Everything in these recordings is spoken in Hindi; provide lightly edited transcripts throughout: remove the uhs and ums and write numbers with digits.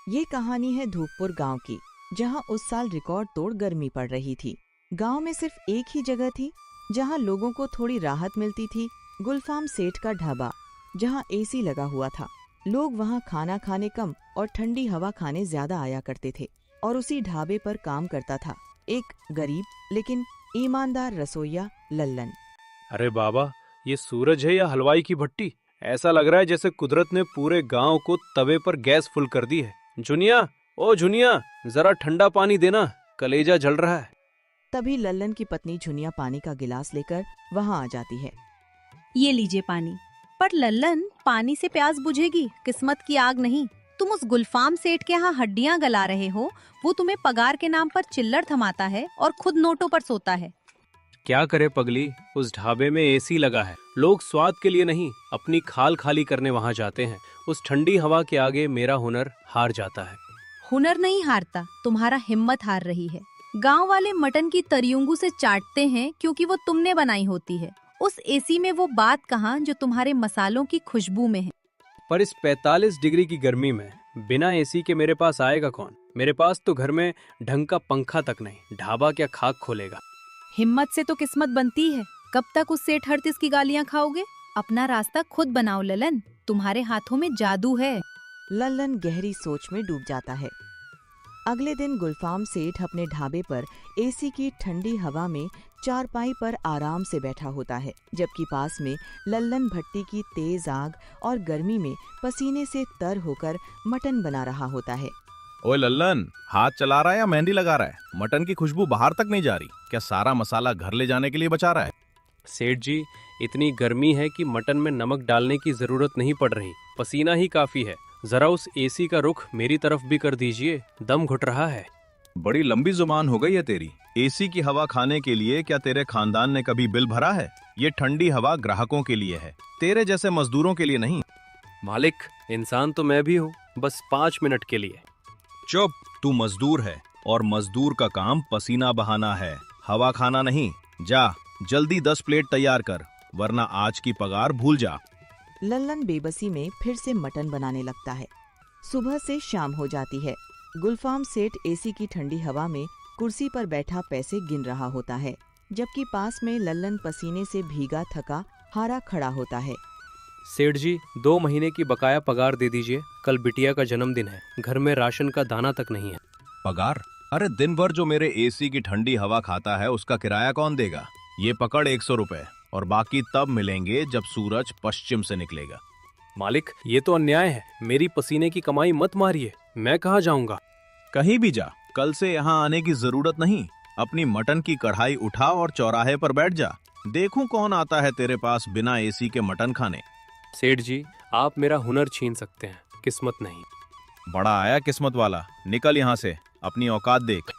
ये कहानी है धूपपुर गांव की, जहां उस साल रिकॉर्ड तोड़ गर्मी पड़ रही थी। गांव में सिर्फ एक ही जगह थी जहां लोगों को थोड़ी राहत मिलती थी, गुलफाम सेठ का ढाबा, जहां एसी लगा हुआ था। लोग वहां खाना खाने कम और ठंडी हवा खाने ज्यादा आया करते थे। और उसी ढाबे पर काम करता था एक गरीब लेकिन ईमानदार रसोइया, लल्लन। अरे बाबा, ये सूरज है या हलवाई की भट्टी? ऐसा लग रहा है जैसे कुदरत ने पूरे गांव को तवे पर गैस फुल कर दी है। जुनिया, ओ जुनिया, जरा ठंडा पानी देना, कलेजा जल रहा है। तभी लल्लन की पत्नी झुनिया पानी का गिलास लेकर वहां आ जाती है। ये लीजिए पानी। पर लल्लन, पानी से प्यास बुझेगी, किस्मत की आग नहीं। तुम उस गुलफाम सेठ के यहाँ हड्डियां गला रहे हो। वो तुम्हें पगार के नाम पर चिल्लड़ थमाता है और खुद नोटों पर सोता है। क्या करे पगली, उस ढाबे में एसी लगा है। लोग स्वाद के लिए नहीं, अपनी खाल खाली करने वहां जाते हैं। उस ठंडी हवा के आगे मेरा हुनर हार जाता है। हुनर नहीं हारता, तुम्हारा हिम्मत हार रही है। गांव वाले मटन की तरियुंगू से चाटते हैं क्योंकि वो तुमने बनाई होती है। उस एसी में वो बात कहाँ जो तुम्हारे मसालों की खुशबू में है। पर इस 45 डिग्री की गर्मी में बिना एसी के मेरे पास आएगा कौन? मेरे पास तो घर में ढंग का पंखा तक नहीं, ढाबा क्या खाक खोलेगा। हिम्मत से तो किस्मत बनती है। कब तक उस सेठ हरतिस की गालियां खाओगे? अपना रास्ता खुद बनाओ ललन, तुम्हारे हाथों में जादू है। लल्लन गहरी सोच में डूब जाता है। अगले दिन गुलफाम सेठ अपने ढाबे पर एसी की ठंडी हवा में चारपाई पर आराम से बैठा होता है, जबकि पास में लल्लन भट्टी की तेज आग और गर्मी में पसीने से तर होकर मटन बना रहा होता है। ओए लल्लन, हाथ चला रहा है या मेहंदी लगा रहा है? मटन की खुशबू बाहर तक नहीं जा रही। क्या सारा मसाला घर ले जाने के लिए बचा रहा है? सेठ जी, इतनी गर्मी है कि मटन में नमक डालने की जरूरत नहीं पड़ रही, पसीना ही काफी है। जरा उस एसी का रुख मेरी तरफ भी कर दीजिए, दम घुट रहा है। बड़ी लंबी जुबान हो गई है तेरी। एसी की हवा खाने के लिए क्या तेरे खानदान ने कभी बिल भरा है? ये ठंडी हवा ग्राहकों के लिए है, तेरे जैसे मजदूरों के लिए नहीं। मालिक, इंसान तो मैं भी हूँ, बस 5 मिनट के लिए। चुप, तू मजदूर है और मजदूर का काम पसीना बहाना है, हवा खाना नहीं। जा जल्दी 10 प्लेट तैयार कर, वरना आज की पगार भूल जा। लल्लन बेबसी में फिर से मटन बनाने लगता है। सुबह से शाम हो जाती है। गुलफाम सेठ एसी की ठंडी हवा में कुर्सी पर बैठा पैसे गिन रहा होता है, जबकि पास में लल्लन पसीने से भीगा थका हारा खड़ा होता है। सेठ जी, 2 महीने की बकाया पगार दे दीजिए, कल बिटिया का जन्मदिन है, घर में राशन का दाना तक नहीं है। पगार? अरे दिन भर जो मेरे एसी की ठंडी हवा खाता है उसका किराया कौन देगा? ये पकड़ 100 रुपए, और बाकी तब मिलेंगे जब सूरज पश्चिम से निकलेगा। मालिक, ये तो अन्याय है। मेरी पसीने की कमाई मत मारिए, मैं कहाँ जाऊंगा? कहीं भी जा, कल से यहाँ आने की जरूरत नहीं। अपनी मटन की कढ़ाई उठा और चौराहे पर बैठ जा। देखूं कौन आता है तेरे पास बिना एसी के मटन खाने। सेठ जी, आप मेरा हुनर छीन सकते हैं, किस्मत नहीं। बड़ा आया किस्मत वाला, निकल यहाँ से, अपनी औकात देख।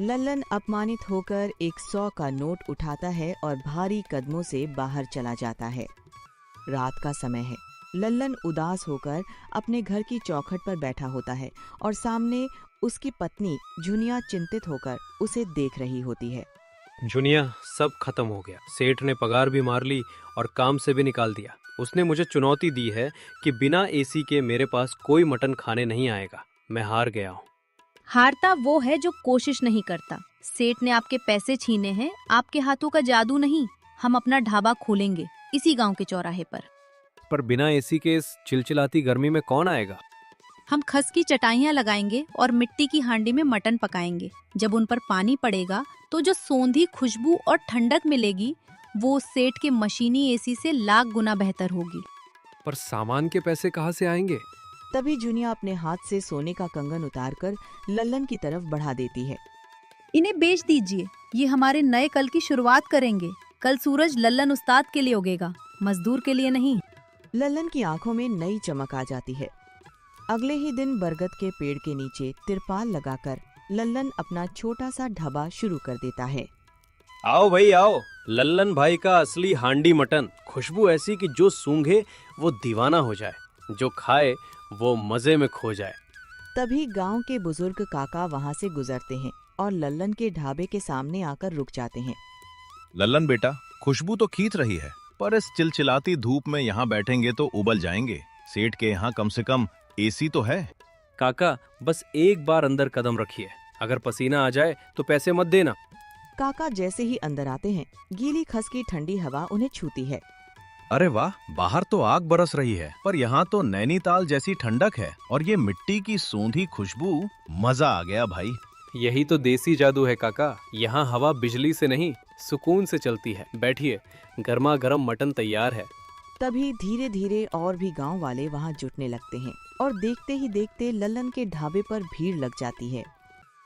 लल्लन अपमानित होकर 100 का नोट उठाता है और भारी कदमों से बाहर चला जाता है। रात का समय है। लल्लन उदास होकर अपने घर की चौखट पर बैठा होता है और सामने उसकी पत्नी झुनिया चिंतित होकर उसे देख रही होती है। जुनिया, सब खत्म हो गया। सेठ ने पगार भी मार ली और काम से भी निकाल दिया। उसने मुझे चुनौती दी है कि बिना एसी के मेरे पास कोई मटन खाने नहीं आएगा। मैं हार गया हूँ। हारता वो है जो कोशिश नहीं करता। सेठ ने आपके पैसे छीने हैं, आपके हाथों का जादू नहीं। हम अपना ढाबा खोलेंगे इसी गांव के चौराहे पर बिना एसी के इस चिलचिलाती गर्मी में कौन आएगा? हम खस की चटाइयां लगाएंगे और मिट्टी की हांडी में मटन पकाएंगे। जब उन पर पानी पड़ेगा तो जो सोंधी खुशबू और ठंडक मिलेगी वो सेठ के मशीनी एसी से लाख गुना बेहतर होगी। पर सामान के पैसे कहाँ से आएंगे? तभी झुनिया अपने हाथ से सोने का कंगन उतारकर लल्लन की तरफ बढ़ा देती है। इन्हें बेच दीजिए, ये हमारे नए कल की शुरुआत करेंगे। कल सूरज लल्लन उस्ताद के लिए उगेगा, मजदूर के लिए नहीं। लल्लन की आंखों में नई चमक आ जाती है। अगले ही दिन बरगद के पेड़ के नीचे तिरपाल लगाकर लल्लन अपना छोटा सा ढाबा शुरू कर देता है। आओ भाई आओ, लल्लन भाई का असली हांडी मटन। खुशबू ऐसी कि जो सूंघे वो दीवाना हो जाए, जो खाए वो मजे में खो जाए। तभी गांव के बुजुर्ग काका वहां से गुजरते हैं और लल्लन के ढाबे के सामने आकर रुक जाते हैं। लल्लन बेटा, खुशबू तो खींच रही है, पर इस चिलचिलाती धूप में यहाँ बैठेंगे तो उबल जाएंगे। सेठ के यहाँ कम से कम एसी तो है। काका बस एक बार अंदर कदम रखिए, अगर पसीना आ जाए तो पैसे मत देना। काका जैसे ही अंदर आते हैं, गीली खस की ठंडी हवा उन्हें छूती है। अरे वाह, बाहर तो आग बरस रही है, पर यहाँ तो नैनीताल जैसी ठंडक है और ये मिट्टी की सूंधी खुशबू, मजा आ गया भाई। यही तो देसी जादू है काका, यहाँ हवा बिजली से नहीं सुकून से चलती है। बैठिए, गर्मा गर्म मटन तैयार है। तभी धीरे धीरे और भी गांव वाले वहां जुटने लगते हैं और देखते ही देखते लल्लन के ढाबे पर भीड़ लग जाती है।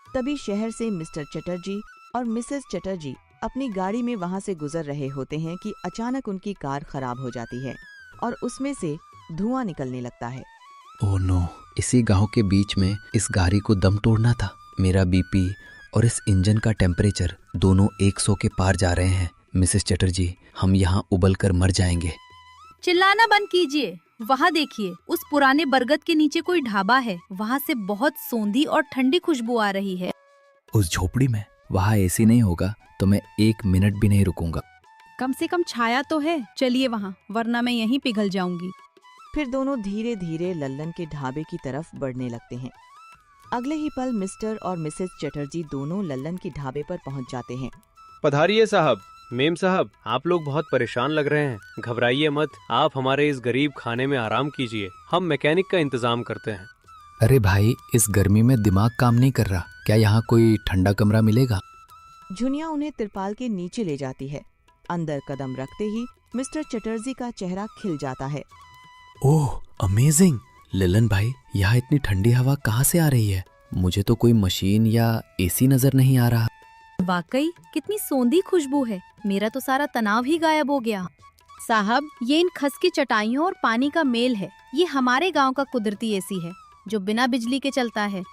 तभी शहर से मिस्टर चटर्जी और मिसेस चटर्जी अपनी गाड़ी में वहां से गुजर रहे होते हैं कि अचानक उनकी कार खराब हो जाती है और उसमें से धुआं निकलने लगता है। ओह नो, इसी गांव के बीच में इस गाड़ी को दम तोड़ना था। मेरा बीपी और इस इंजन का टेम्परेचर दोनों 100 के पार जा रहे हैं। मिसेस चटर्जी, हम यहाँ उबल कर मर जाएंगे। चिल्लाना बंद कीजिए, वहाँ देखिए, उस पुराने बरगद के नीचे कोई ढाबा है। वहाँ से बहुत सौंधी और ठंडी खुशबू आ रही है। उस झोपड़ी में वहाँ एसी नहीं होगा तो मैं 1 मिनट भी नहीं रुकूंगा। कम से कम छाया तो है, चलिए वहाँ, वरना मैं यहीं पिघल जाऊंगी। फिर दोनों धीरे धीरे लल्लन के ढाबे की तरफ बढ़ने लगते हैं। अगले ही पल मिस्टर और मिसेस चटर्जी दोनों लल्लन के ढाबे पर पहुंच जाते हैं। पधारिए साहब। मेम साहब, आप लोग बहुत परेशान लग रहे हैं, घबराइए मत, आप हमारे इस गरीब खाने में आराम कीजिए, हम मैकेनिक का इंतजाम करते हैं। अरे भाई, इस गर्मी में दिमाग काम नहीं कर रहा, क्या यहाँ कोई ठंडा कमरा मिलेगा? झुनिया उन्हें तिरपाल के नीचे ले जाती है। अंदर कदम रखते ही मिस्टर चटर्जी का चेहरा खिल जाता है। ओह अमेजिंग! ललन भाई, यहाँ इतनी ठंडी हवा कहाँ से आ रही है? मुझे तो कोई मशीन या एसी नजर नहीं आ रहा। वाकई कितनी सौंधी खुशबू है, मेरा तो सारा तनाव ही गायब हो गया। साहब, ये इन खस की चटाइयों और पानी का मेल है। ये हमारे गांव का कुदरती एसी है जो बिना बिजली के चलता है।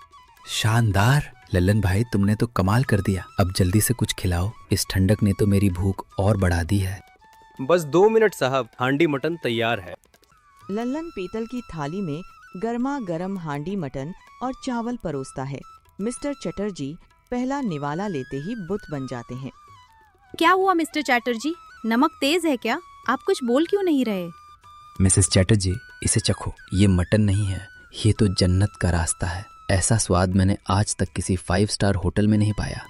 शानदार! ललन भाई, तुमने तो कमाल कर दिया। अब जल्दी से कुछ खिलाओ, इस ठंडक ने तो मेरी भूख और बढ़ा दी है। बस 2 मिनट साहब, हांडी मटन तैयार है। लल्लन पीतल की थाली में गर्मा गर्म हांडी मटन और चावल परोसता है। मिस्टर चटर्जी पहला निवाला लेते ही बुत बन जाते हैं। क्या हुआ मिस्टर चैटर्जी, नमक तेज है क्या? आप कुछ बोल क्यों नहीं रहे? मिसेस चैटर्जी, इसे चखो, ये मटन नहीं है, ये तो जन्नत का रास्ता है। ऐसा स्वाद मैंने आज तक किसी 5 स्टार होटल में नहीं पाया।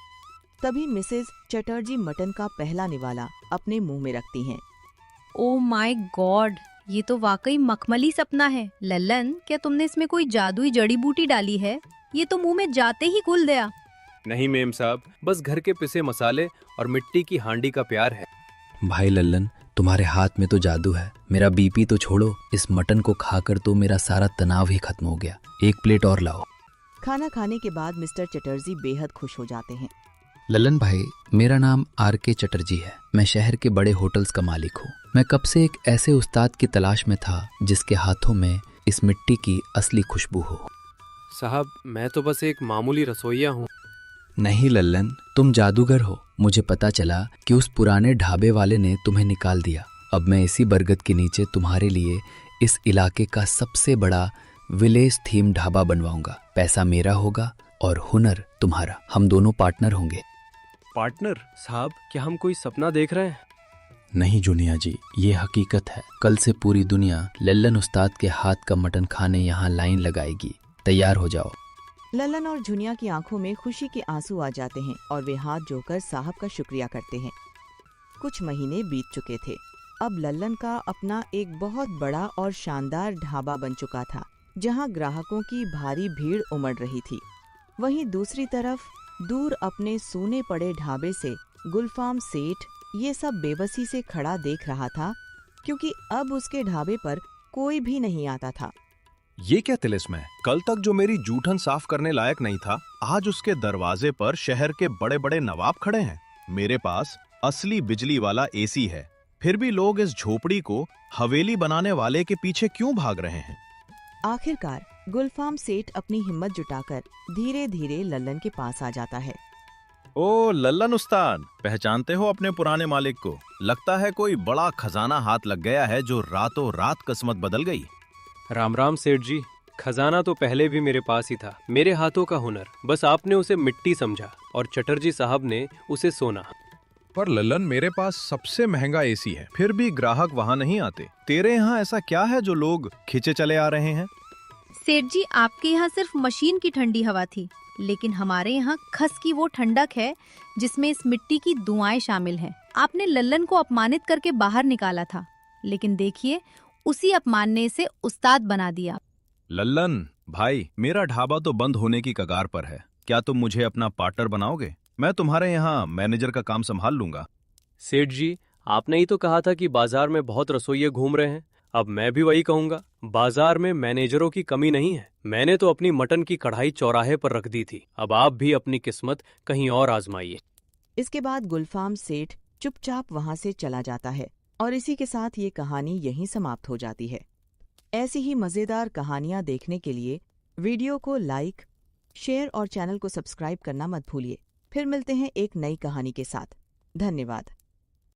तभी मिसेस चटर्जी मटन का पहला निवाला अपने मुंह में रखती हैं। ओह माय गॉड, ये तो वाकई मखमली सपना है। लल्लन, क्या तुमने इसमें कोई जादुई जड़ी बूटी डाली है? ये तो मुंह में जाते ही घुल गया। नहीं मेम साहब, बस घर के पिसे मसाले और मिट्टी की हांडी का प्यार है। भाई लल्लन, तुम्हारे हाथ में तो जादू है। मेरा बीपी तो छोड़ो, इस मटन को खाकर तो मेरा सारा तनाव ही खत्म हो गया। 1 प्लेट और लाओ। खाना खाने के बाद मिस्टर चटर्जी बेहद खुश हो जाते हैं। ललन भाई, मेरा नाम RK चटर्जी है। मैं शहर के बड़े होटल्स का मालिक हूँ। मैं कब से एक ऐसे उस्ताद की तलाश में था जिसके हाथों में इस मिट्टी की असली खुशबू हो। साहब, मैं तो बस एक मामूली रसोइया हूँ। नहीं लल्लन, तुम जादूगर हो। मुझे पता चला कि उस पुराने ढाबे वाले ने तुम्हें निकाल दिया। अब मैं इसी बरगद के नीचे तुम्हारे लिए इस इलाके का सबसे बड़ा विलेज थीम ढाबा बनवाऊंगा। पैसा मेरा होगा और हुनर तुम्हारा। हम दोनों पार्टनर होंगे। पार्टनर? साहब, क्या हम कोई सपना देख रहे हैं? नहीं जुनिया जी, ये हकीकत है। कल से पूरी दुनिया लल्लन उस्ताद के हाथ का मटन खाने यहाँ लाइन लगाएगी। तैयार हो जाओ। लल्लन और झुनिया की आंखों में खुशी के आंसू आ जाते हैं और वे हाथ जोड़कर साहब का शुक्रिया करते हैं। कुछ महीने बीत चुके थे। अब लल्लन का अपना एक बहुत बड़ा और शानदार ढाबा बन चुका था, जहां ग्राहकों की भारी भीड़ उमड़ रही थी। वहीं दूसरी तरफ दूर अपने सूने पड़े ढाबे से गुलफाम सेठ ये सब बेबसी से खड़ा देख रहा था, क्योंकि अब उसके ढाबे पर कोई भी नहीं आता था। ये क्या तिलिस्म है? कल तक जो मेरी जूठन साफ करने लायक नहीं था, आज उसके दरवाजे पर शहर के बड़े बड़े नवाब खड़े हैं। मेरे पास असली बिजली वाला एसी है, फिर भी लोग इस झोपड़ी को हवेली बनाने वाले के पीछे क्यों भाग रहे हैं? आखिरकार गुलफाम सेठ अपनी हिम्मत जुटाकर धीरे धीरे लल्लन के पास आ जाता है। ओ लल्लन उस्ताद, पहचानते हो अपने पुराने मालिक को? लगता है कोई बड़ा खजाना हाथ लग गया है जो रातों रात किस्मत बदल गई। राम राम सेठ जी। खजाना तो पहले भी मेरे पास ही था, मेरे हाथों का हुनर। बस आपने उसे मिट्टी समझा और चटर्जी साहब ने उसे सोना। पर लल्लन, मेरे पास सबसे महंगा एसी है, फिर भी ग्राहक वहाँ नहीं आते। तेरे यहाँ ऐसा क्या है जो लोग खींचे चले आ रहे हैं? सेठ जी, आपके यहाँ सिर्फ मशीन की ठंडी हवा थी, लेकिन हमारे यहाँ खस की वो ठंडक है जिसमें इस मिट्टी की दुआएं शामिल हैं। आपने लल्लन को अपमानित करके बाहर निकाला था, लेकिन देखिए उसी अपमान ने इसे उस्ताद बना दिया। लल्लन भाई, मेरा ढाबा तो बंद होने की कगार पर है। क्या तुम मुझे अपना पार्टनर बनाओगे? मैं तुम्हारे यहाँ मैनेजर का काम संभाल लूंगा। सेठ जी, आपने ही तो कहा था कि बाजार में बहुत रसोइये घूम रहे हैं। अब मैं भी वही कहूंगा, बाजार में मैनेजरों की कमी नहीं है। मैंने तो अपनी मटन की कढ़ाई चौराहे पर रख दी थी। अब आप भी अपनी किस्मत कहीं और आजमाइए। इसके बाद गुलफाम सेठ चुपचाप वहां से चला जाता है और इसी के साथ ये कहानी यहीं समाप्त हो जाती है। ऐसी ही मज़ेदार कहानियां देखने के लिए वीडियो को लाइक, शेयर और चैनल को सब्सक्राइब करना मत भूलिए। फिर मिलते हैं एक नई कहानी के साथ। धन्यवाद।